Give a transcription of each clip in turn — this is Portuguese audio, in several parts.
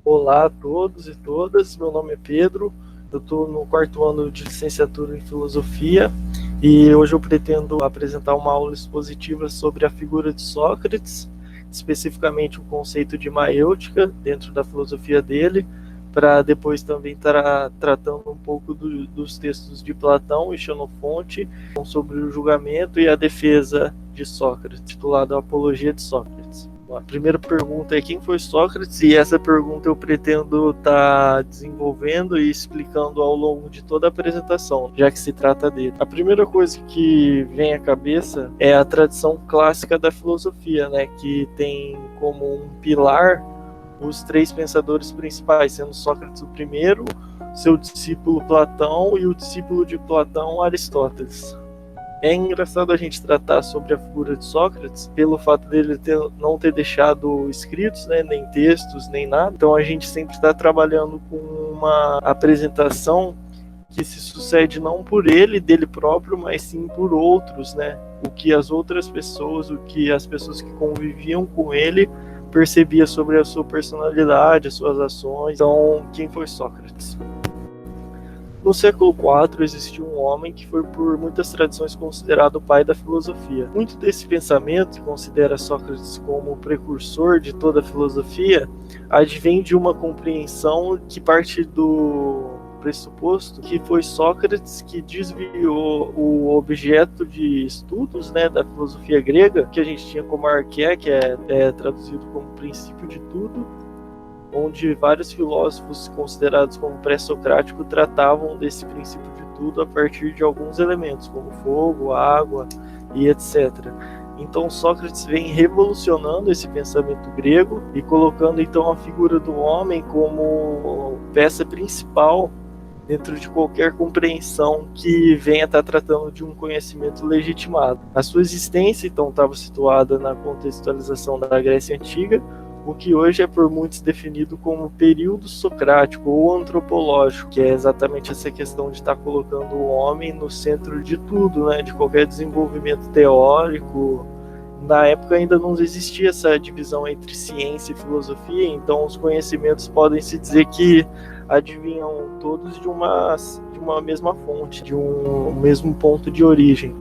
Olá a todos e todas, meu nome é Pedro, eu estou no quarto ano de licenciatura em Filosofia e hoje eu pretendo apresentar uma aula expositiva sobre a figura de Sócrates, especificamente o conceito de maêutica dentro da filosofia dele, para depois também estar tratando um pouco dos textos de Platão e Xenofonte sobre o julgamento e a defesa de Sócrates, titulado Apologia de Sócrates. A primeira pergunta é quem foi Sócrates, e essa pergunta eu pretendo estar desenvolvendo e explicando ao longo de toda a apresentação, já que se trata dele. A primeira coisa que vem à cabeça é a tradição clássica da filosofia, né, que tem como um pilar os três pensadores principais, sendo Sócrates o primeiro, seu discípulo Platão e o discípulo de Platão, Aristóteles. É engraçado a gente tratar sobre a figura de Sócrates pelo fato dele não ter deixado escritos, né, nem textos, nem nada. Então a gente sempre está trabalhando com uma apresentação que se sucede não por ele, dele próprio, mas sim por outros, né? O que as outras pessoas, o que as pessoas que conviviam com ele percebia sobre a sua personalidade, as suas ações. Então, quem foi Sócrates? No século IV existiu um homem que foi por muitas tradições considerado o pai da filosofia. Muito desse pensamento, que considera Sócrates como o precursor de toda a filosofia, advém de uma compreensão que parte do pressuposto que foi Sócrates que desviou o objeto de estudos, né, da filosofia grega, que a gente tinha como arqué, que é traduzido como princípio de tudo, onde vários filósofos considerados como pré-socráticos tratavam desse princípio de tudo a partir de alguns elementos, como fogo, água e etc. Então Sócrates vem revolucionando esse pensamento grego e colocando então a figura do homem como peça principal dentro de qualquer compreensão que venha estar tratando de um conhecimento legitimado. A sua existência então estava situada na contextualização da Grécia Antiga, o que hoje é por muitos definido como período socrático ou antropológico, que é exatamente essa questão de estar colocando o homem no centro de tudo, né, de qualquer desenvolvimento teórico. Na época ainda não existia essa divisão entre ciência e filosofia, então os conhecimentos podem se dizer que advinham todos de uma mesma fonte, de um mesmo ponto de origem.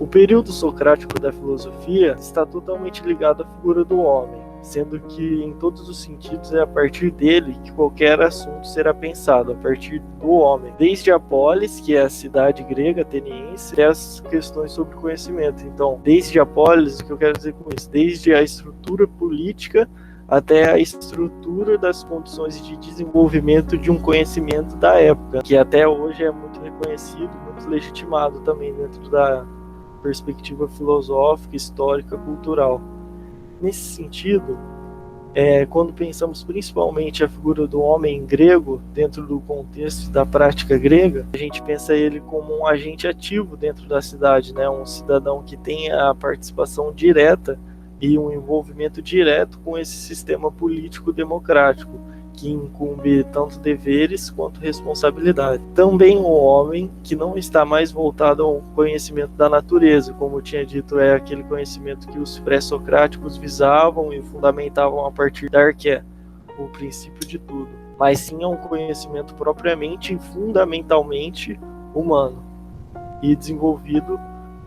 O período socrático da filosofia está totalmente ligado à figura do homem, sendo que em todos os sentidos é a partir dele que qualquer assunto será pensado, a partir do homem. Desde a polis, que é a cidade grega ateniense, até as questões sobre conhecimento. Então, desde a polis, o que eu quero dizer com isso? Desde a estrutura política até a estrutura das condições de desenvolvimento de um conhecimento da época, que até hoje é muito reconhecido, muito legitimado também dentro da perspectiva filosófica, histórica, cultural. Nesse sentido, quando pensamos principalmente a figura do homem grego dentro do contexto da prática grega, a gente pensa ele como um agente ativo dentro da cidade, né? Um cidadão que tem a participação direta e um envolvimento direto com esse sistema político democrático, que incumbe tanto deveres quanto responsabilidade. Também o homem que não está mais voltado ao conhecimento da natureza, como eu tinha dito, é aquele conhecimento que os pré-socráticos visavam e fundamentavam a partir da arqué, o princípio de tudo, mas sim é um conhecimento propriamente e fundamentalmente humano e desenvolvido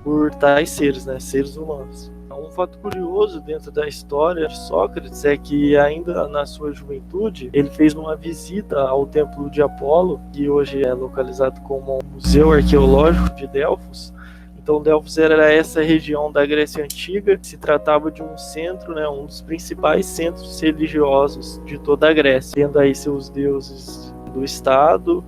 por tais seres, né, seres humanos. Um fato curioso dentro da história de Sócrates é que ainda na sua juventude ele fez uma visita ao templo de Apolo, que hoje é localizado como um museu arqueológico de Delfos. Então Delfos era essa região da Grécia Antiga, se tratava de um centro, né, um dos principais centros religiosos de toda a Grécia, tendo aí seus deuses do Estado,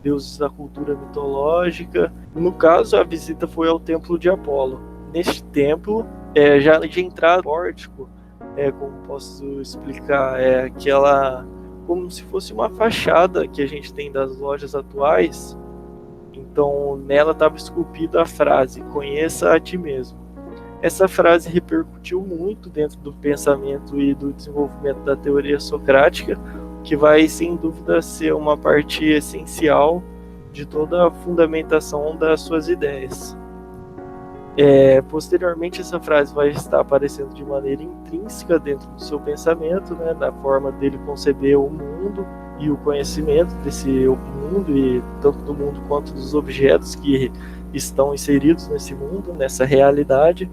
deuses da cultura mitológica. No caso, a visita foi ao templo de Apolo. Neste templo, já de entrada, pórtico, como posso explicar, é aquela, como se fosse uma fachada que a gente tem das lojas atuais. Então nela estava esculpida a frase, conheça a ti mesmo. Essa frase repercutiu muito dentro do pensamento e do desenvolvimento da teoria socrática, que vai sem dúvida ser uma parte essencial de toda a fundamentação das suas ideias. Posteriormente, essa frase vai estar aparecendo de maneira intrínseca dentro do seu pensamento, né, da forma dele conceber o mundo e o conhecimento desse mundo, e tanto do mundo quanto dos objetos que estão inseridos nesse mundo, nessa realidade,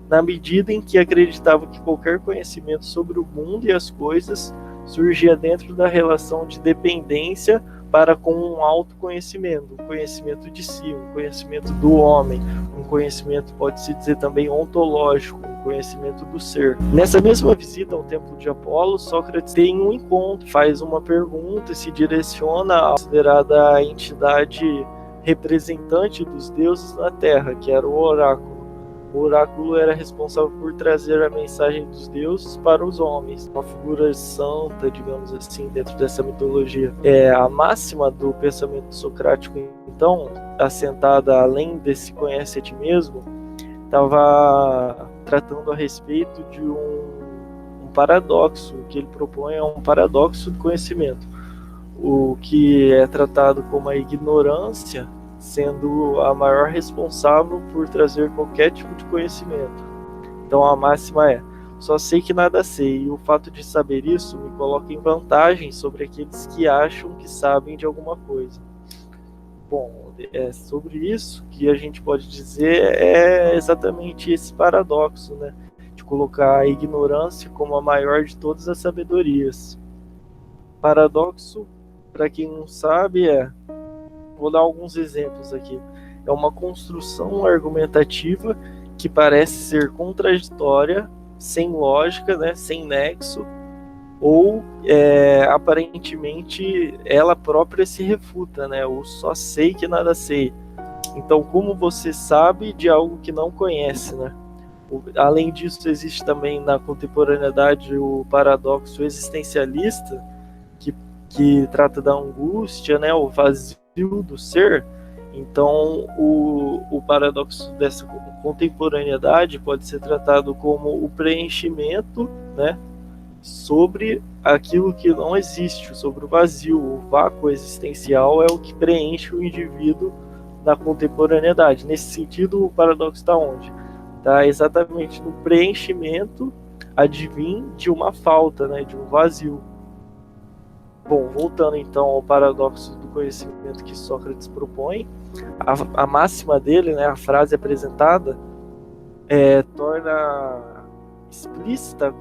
na medida em que acreditava que qualquer conhecimento sobre o mundo e as coisas surgia dentro da relação de dependência para com um autoconhecimento, um conhecimento de si, um conhecimento do homem, um conhecimento, pode-se dizer também, ontológico, um conhecimento do ser. Nessa mesma visita ao templo de Apolo, Sócrates tem um encontro, faz uma pergunta e se direciona à considerada entidade representante dos deuses na Terra, que era o oráculo. O oráculo era responsável por trazer a mensagem dos deuses para os homens, uma figura santa, digamos assim, dentro dessa mitologia. A máxima do pensamento socrático, então, assentada além desse conhece a ti mesmo, estava tratando a respeito de um paradoxo. O que ele propõe é um paradoxo do conhecimento. O que é tratado como a ignorância sendo a maior responsável por trazer qualquer tipo de conhecimento. Então a máxima é: só sei que nada sei, e o fato de saber isso me coloca em vantagem sobre aqueles que acham que sabem de alguma coisa. Bom, sobre isso que a gente pode dizer é exatamente esse paradoxo, né, de colocar a ignorância como a maior de todas as sabedorias. Paradoxo, para quem não sabe, vou dar alguns exemplos aqui. É uma construção argumentativa que parece ser contraditória, sem lógica, né, sem nexo, ou aparentemente ela própria se refuta, né? O só sei que nada sei. Então, como você sabe de algo que não conhece, né? Além disso, existe também na contemporaneidade o paradoxo existencialista, que trata da angústia, né, o vazio do ser. Então o paradoxo dessa contemporaneidade pode ser tratado como o preenchimento, né, sobre aquilo que não existe, sobre o vazio. O vácuo existencial é o que preenche o indivíduo na contemporaneidade. Nesse sentido, o paradoxo está onde? Está exatamente no preenchimento advém de uma falta, né, de um vazio. Bom, voltando então ao paradoxo do conhecimento que Sócrates propõe, a máxima dele, né, a frase apresentada, torna explícita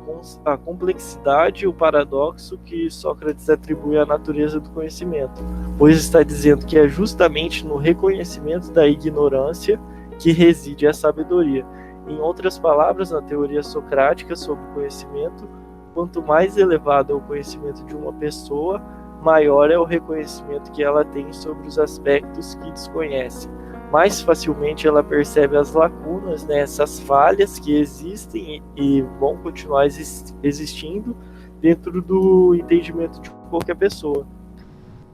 a complexidade e o paradoxo que Sócrates atribui à natureza do conhecimento, pois está dizendo que é justamente no reconhecimento da ignorância que reside a sabedoria. Em outras palavras, na teoria socrática sobre o conhecimento, quanto mais elevado é o conhecimento de uma pessoa, maior é o reconhecimento que ela tem sobre os aspectos que desconhece. Mais facilmente ela percebe as lacunas, né, essas falhas que existem e vão continuar existindo dentro do entendimento de qualquer pessoa.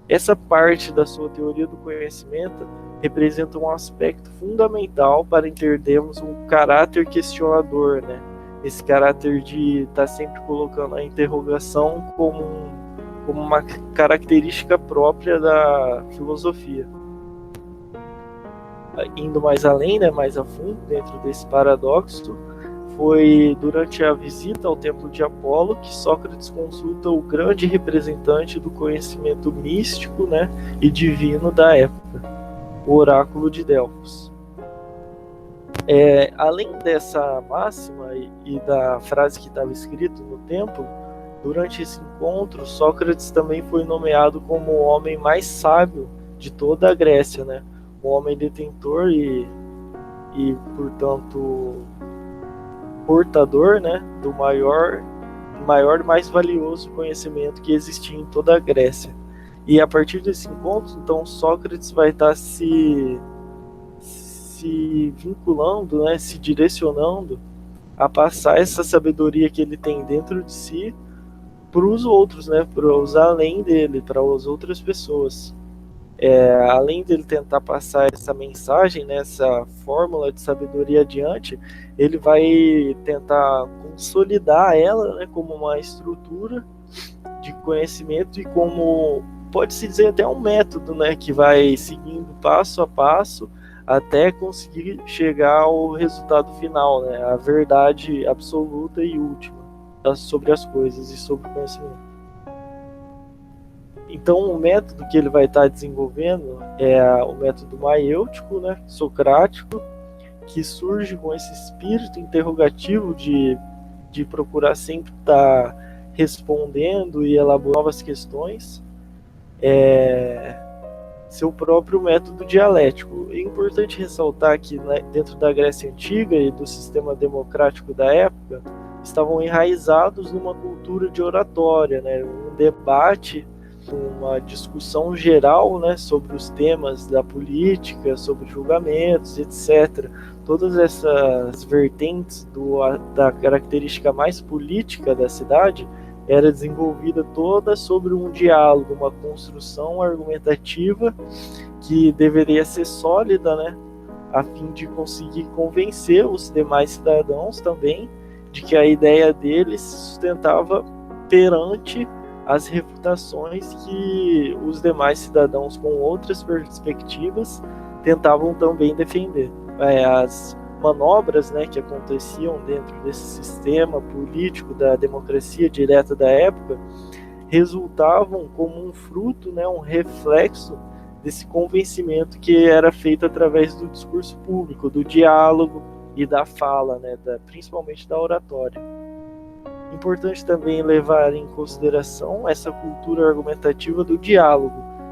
Essa parte da sua teoria do conhecimento representa um aspecto fundamental para entendermos um caráter questionador, né? Esse caráter de estar sempre colocando a interrogação como uma característica própria da filosofia. Indo mais além, né, mais a fundo dentro desse paradoxo, foi durante a visita ao templo de Apolo que Sócrates consulta o grande representante do conhecimento místico, né, e divino da época, o oráculo de Delfos. Além dessa máxima e da frase que estava escrito no templo, durante esse encontro, Sócrates também foi nomeado como o homem mais sábio de toda a Grécia, né? O homem detentor e portanto, portador, né, do maior e mais valioso conhecimento que existia em toda a Grécia. E a partir desse encontro, então, Sócrates vai estar se vinculando, né, se direcionando a passar essa sabedoria que ele tem dentro de si para os outros, né, para os além dele, para as outras pessoas. Além dele tentar passar essa mensagem, né, essa fórmula de sabedoria adiante, ele vai tentar consolidar ela, né, como uma estrutura de conhecimento e como, pode-se dizer, até um método, né, que vai seguindo passo a passo até conseguir chegar ao resultado final, né? A verdade absoluta e última sobre as coisas e sobre o conhecimento. Então, o método que ele vai estar desenvolvendo é o método maiêutico, né, socrático, que surge com esse espírito interrogativo de procurar sempre estar respondendo e elaborando novas questões. Seu próprio método dialético. É importante ressaltar que, né, dentro da Grécia Antiga e do sistema democrático da época, estavam enraizados numa cultura de oratória, né, um debate, uma discussão geral, né, sobre os temas da política, sobre julgamentos, etc. Todas essas vertentes da característica mais política da cidade era desenvolvida toda sobre um diálogo, uma construção argumentativa que deveria ser sólida, né, a fim de conseguir convencer os demais cidadãos também de que a ideia deles se sustentava perante as refutações que os demais cidadãos com outras perspectivas tentavam também defender. As manobras, né, que aconteciam dentro desse sistema político da democracia direta da época resultavam como um fruto, né, um reflexo desse convencimento que era feito através do discurso público, do diálogo e da fala, né, principalmente da oratória. Importante também levar em consideração essa cultura argumentativa do diálogo,